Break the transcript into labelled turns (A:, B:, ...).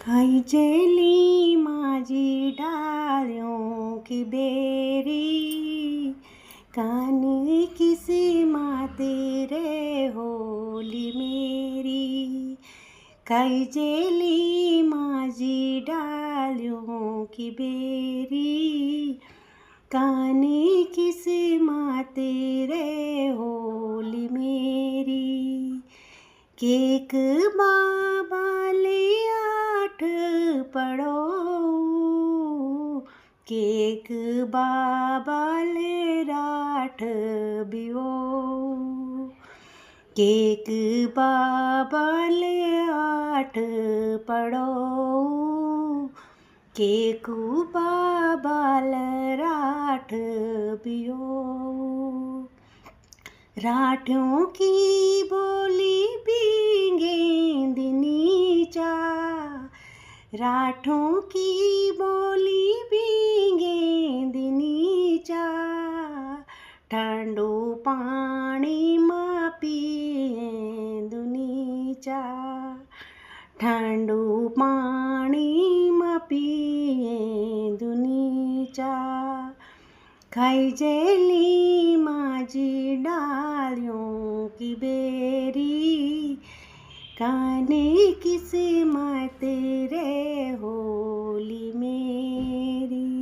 A: खाई जेली माझी डालियों की बेरी, कानी किसी माते रे होली मेरी। खाई जेली माझी डालियों की बेरी, कानी किसी माते रे होली मेरी। केक बाबाले आठ पड़ो, केक बाबाले राठ बियो। केक बाबाले आठ पड़ो, केकू बाबाल राठ बियो। राठों की बोली गेंदनी चा, राठों की बोली गेंदनी चा। ठंडो पानी माँ पिए दुनी चा, ठंडो पानी माँ पिए दुनी चा। खाई जेली माझी डालियों की बेरी, काने किसे माते रे होली मेरी।